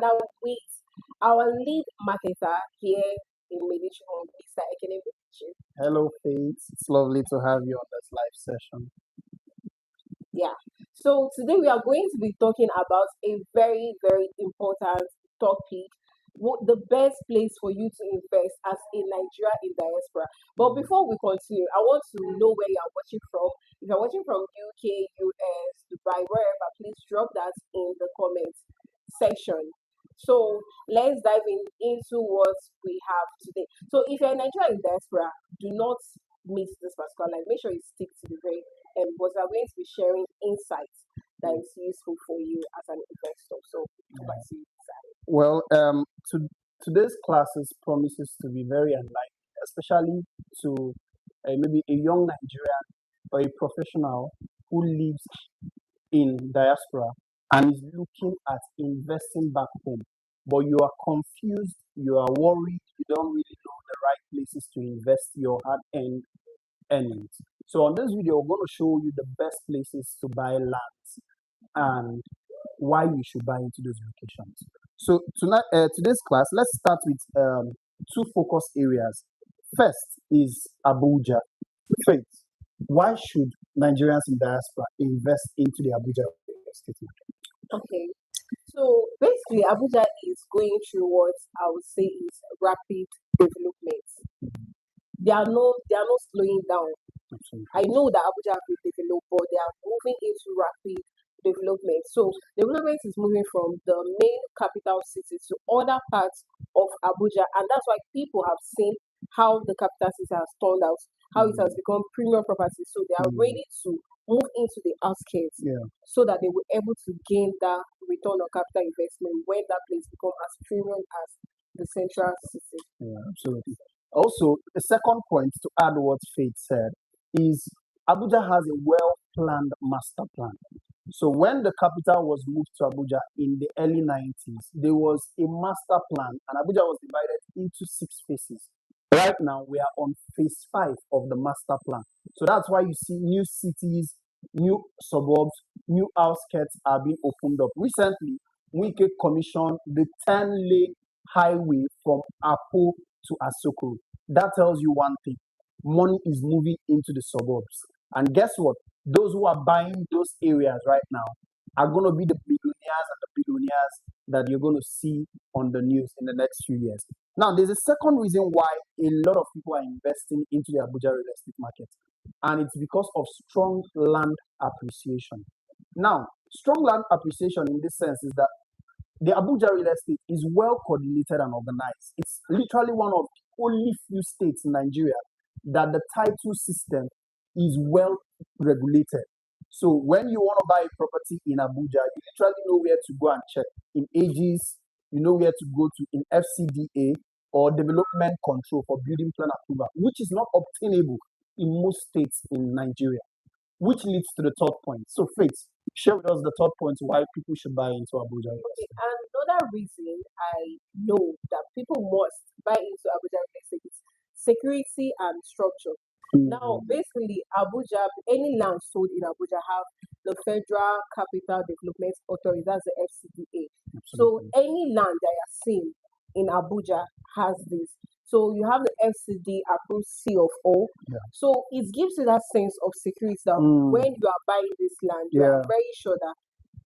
and I'm with our lead marketer here in Medici, Mr. Ekene. Hello, Faith. It's lovely to have you on this live session. Yeah. So today we are going to be talking about a very, very important topic. The best place for you to invest as a Nigeria in diaspora. But before we continue, I want to know where you are watching from. If you're watching from UK, US, Dubai, wherever, please drop that in the comment section. So let's dive into what we have today. So if you're in Nigeria in diaspora, do not miss this particular live. Make sure you stick to the very end because we're going to be sharing insights that is useful for you as an investor. So back to you, Sally. Well, today's classes promises to be very enlightening, especially to maybe a young Nigerian or a professional who lives in diaspora and is looking at investing back home. But you are confused, you are worried, you don't really know the right places to invest your hard-earned earnings. So on this video, we're going to show you the best places to buy lands and why you should buy into those locations. So today's class, let's start with two focus areas. First is Abuja. Faith, why should Nigerians in diaspora invest into the Abuja real estate market? Okay. So basically, Abuja is going through what I would say is rapid development. They are no slowing down. Absolutely. I know that Abuja will develop, but they are moving into rapid development. So development is moving from the main capital city to other parts of Abuja, and that's why people have seen how the capital city has turned out, how it has become premium property. So they are ready to move into the outskirts, so that they will able to gain that return on capital investment when that place becomes as premium as the central city. Yeah, absolutely. Also, the second point to add what Faith said is Abuja has a well-planned master plan. So when the capital was moved to Abuja in the early 90s, there was a master plan and Abuja was divided into 6 phases. Right now, we are on phase 5 of the master plan. So that's why you see new cities, new suburbs, new outskirts are being opened up. Recently, Wike commissioned the 10-lane highway from Apo to Asoko. That tells you one thing. Money is moving into the suburbs. And guess what? Those who are buying those areas right now are going to be the billionaires and the billionaires that you're going to see on the news in the next few years. Now, there's a second reason why a lot of people are investing into the Abuja real estate market, and it's because of strong land appreciation. Now, strong land appreciation in this sense is that the Abuja real estate is well coordinated and organized. It's literally one of the only few states in Nigeria that the title system is well regulated. So when you want to buy a property in Abuja, you literally know where to go and check. In AGs, you know where to go to in FCDA or development control for building plan approval, which is not obtainable in most states in Nigeria, which leads to the third point. So Faith, share with us the third point why people should buy into Abuja. Okay, and another reason I know that people must buy into Abuja real estate is security and structure. Now, basically, Abuja, any land sold in Abuja have the Federal Capital Development Authority, that's the FCDA. So any land that you are seeing in Abuja has this. So you have the FCD approved C of O. So it gives you that sense of security that when you are buying this land, you are very sure that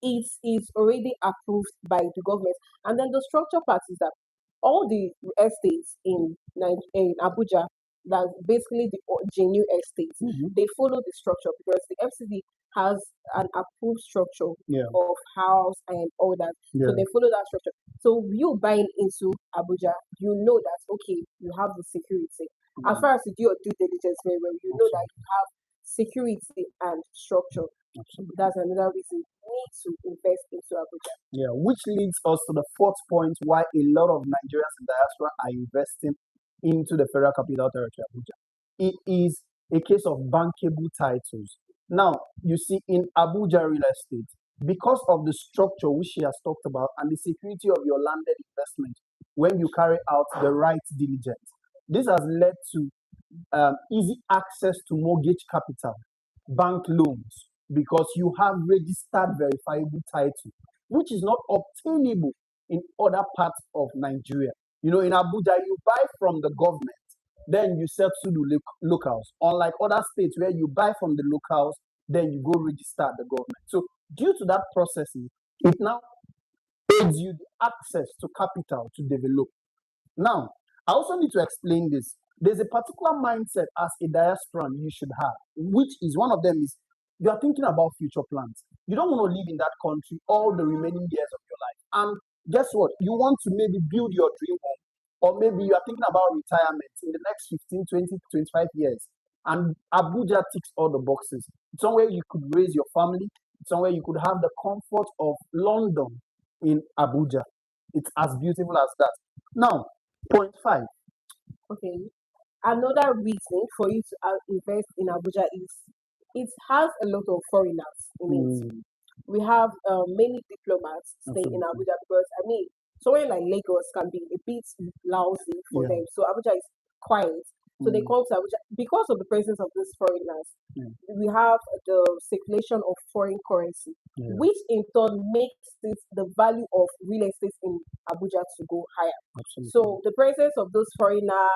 it is already approved by the government. And then the structure part is that all the estates in Abuja, that's basically the genuine estates, they follow the structure because the FCD has an approved structure of house and all that. So they follow that structure. So you buying into Abuja, you know that okay, you have the security. As far as you do your due diligence very well, you know that you have security and structure. That's another reason you need to invest into Abuja. Yeah, which leads us to the fourth point why a lot of Nigerians in diaspora are investing into the Federal Capital Territory Abuja. It is a case of bankable titles. Now, you see, in Abuja real estate, because of the structure which she has talked about and the security of your landed investment when you carry out the right diligence, this has led to easy access to mortgage capital, bank loans, because you have registered verifiable title, which is not obtainable in other parts of Nigeria. In Abuja, you buy from the government, then you sell to the locals. Unlike other states where you buy from the locals, then you go register at the government. So due to that processing, it now aids you the access to capital to develop. Now, I also need to explain this. There's a particular mindset as a diasporan you should have, which is one of them is you are thinking about future plans. You don't want to live in that country all the remaining years of your life. And guess what? You want to maybe build your dream home, or maybe you are thinking about retirement in the next 15, 20, 25 years. And Abuja ticks all the boxes. It's somewhere you could raise your family, it's somewhere you could have the comfort of London in Abuja. It's as beautiful as that. Now, point 5. Okay. Another reason for you to invest in Abuja is it has a lot of foreigners in it. We have many diplomats staying in Absolutely. Abuja because somewhere like Lagos can be a bit lousy for Yeah. them. So Abuja is quiet. So they come to Abuja because of the presence of these foreigners. Yeah. We have the circulation of foreign currency, Yeah. which in turn makes it the value of real estate in Abuja to go higher. Absolutely. So the presence of those foreigner,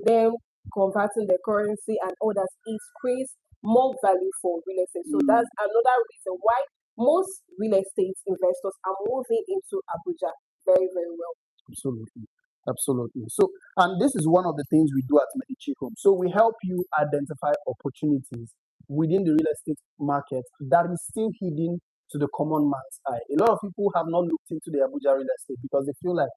them converting the currency and others, it creates more value for real estate. So that's another reason why most real estate investors are moving into Abuja very, very well. Absolutely. Absolutely. So, and this is one of the things we do at Medici Home. So we help you identify opportunities within the real estate market that is still hidden to the common man's eye. A lot of people have not looked into the Abuja real estate because they feel like,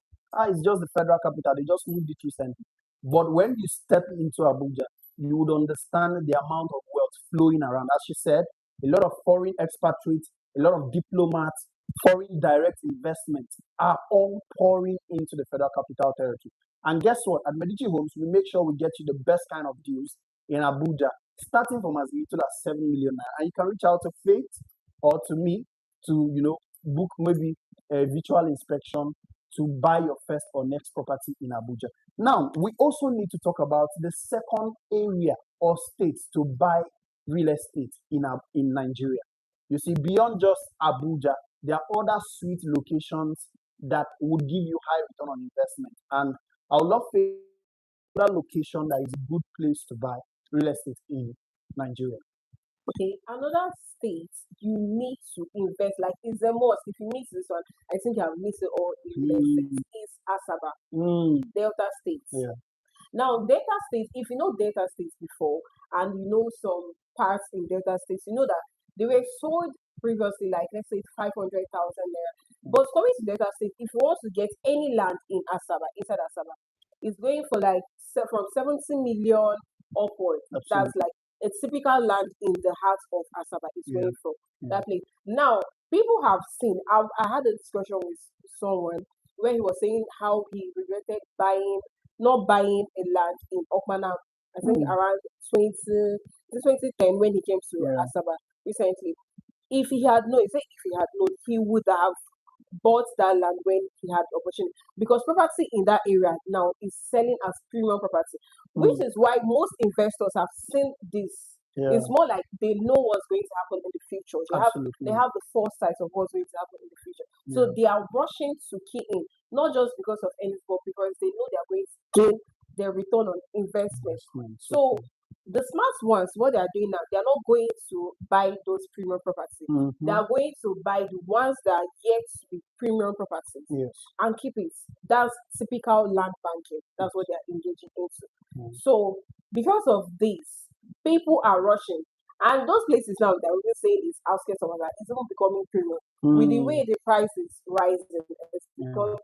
it's just the federal capital. They just moved it recently. But when you step into Abuja, you would understand the amount of wealth flowing around. As she said, a lot of foreign expatriates, a lot of diplomats, foreign direct investments are all pouring into the federal capital territory. And guess what? At Medici Homes, we make sure we get you the best kind of deals in Abuja, starting from as little as 7 million naira. And you can reach out to Faith or to me to, book maybe a virtual inspection to buy your first or next property in Abuja. Now, we also need to talk about the second area or states to buy real estate in Nigeria. You see, beyond just Abuja, there are other sweet locations that would give you high return on investment. And I would love another location that is a good place to buy real estate in Nigeria. Okay, another state you need to invest, like it's a must. If you miss this one, I think you have missed it all in real estate. Is Asaba, Delta States. Yeah. Now, Delta States, if you know Delta States before and you know some parts in Delta States, you know that they were sold previously, like let's say 500,000 naira. But coming to Delta State, if you want to get any land in Asaba, inside Asaba, it's going for like from 70 million upward. Absolutely. That's like a typical land in the heart of Asaba is going for that place. Now, people have seen, I had a discussion with someone where he was saying how he regretted not buying a land in Okmana, I think around 2010 when he came to Asaba recently. If he had known, he would have bought that land when he had the opportunity. Because property in that area now is selling as premium property, which is why most investors have seen this. It's more like they know what's going to happen in the future. They have the foresight of what's going to happen in the future. So they are rushing to key in, not just because of anything, but because they know they are going to gain their return on investment. So the smart ones, what they are doing now, they are not going to buy those premium properties. They are going to buy the ones that are yet to be premium properties and keep it. That's typical land banking. That's what they are engaging into. So because of this, people are rushing. And those places now that we will say is outskirts of that, it's even becoming premium. With the way the price is rising, it's becoming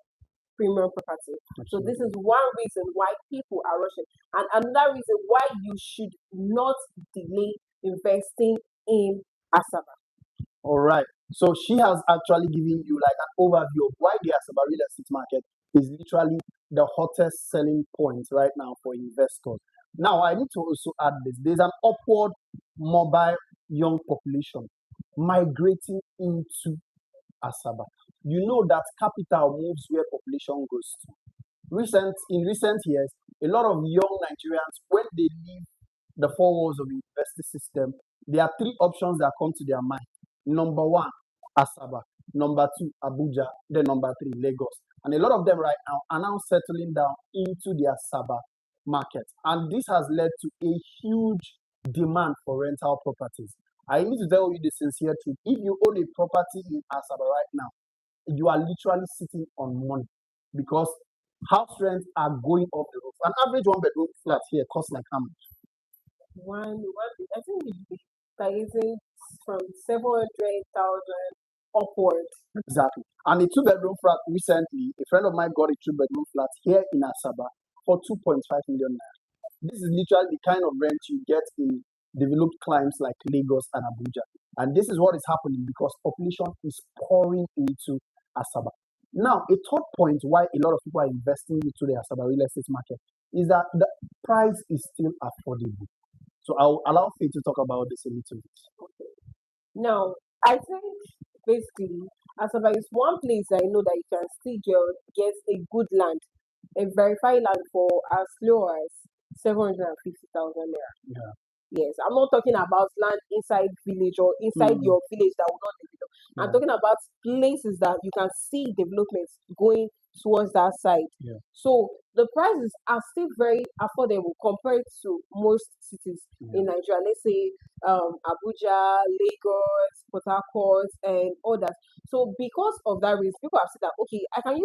premium property. So this is one reason why people are rushing. And another reason why you should not delay investing in Asaba. All right. So she has actually given you like an overview of why the Asaba real estate market is literally the hottest selling point right now for investors. Now, I need to also add this. There's an upward mobile young population migrating into Asaba. You know that capital moves where population goes to. In recent years, a lot of young Nigerians, when they leave the four walls of the university system, there are three options that come to their mind. Number one, Asaba. number two, Abuja, then number three, Lagos. And a lot of them right now are now settling down into the Asaba market. And this has led to a huge demand for rental properties. I need to tell you the sincere truth. If you own a property in Asaba right now, you are literally sitting on money because house rents are going up the roof. An average one bedroom flat here costs like how much? I think it's targeting from 700,000 upwards. Exactly. And a two-bedroom flat recently, a friend of mine got a two-bedroom flat here in Asaba for 2.5 million naira. This is literally the kind of rent you get in developed climes like Lagos and Abuja. And this is what is happening because population is pouring into Asaba. Now, a third point why a lot of people are investing into the Asaba real estate market is that the price is still affordable. So I'll allow Faith to talk about this a little bit. Now, I think basically, Asaba is one place I know that you can still get a good land, a verified land for as low as 750,000 naira. Yeah. Yes, I'm not talking about land inside village or inside your village that will not develop. I'm Yeah. talking about places that you can see developments going towards that side. Yeah. So the prices are still very affordable compared to most cities in Nigeria. Let's say Abuja, Lagos, Port Harcourt, and others. So because of that reason, people have said that okay, I can use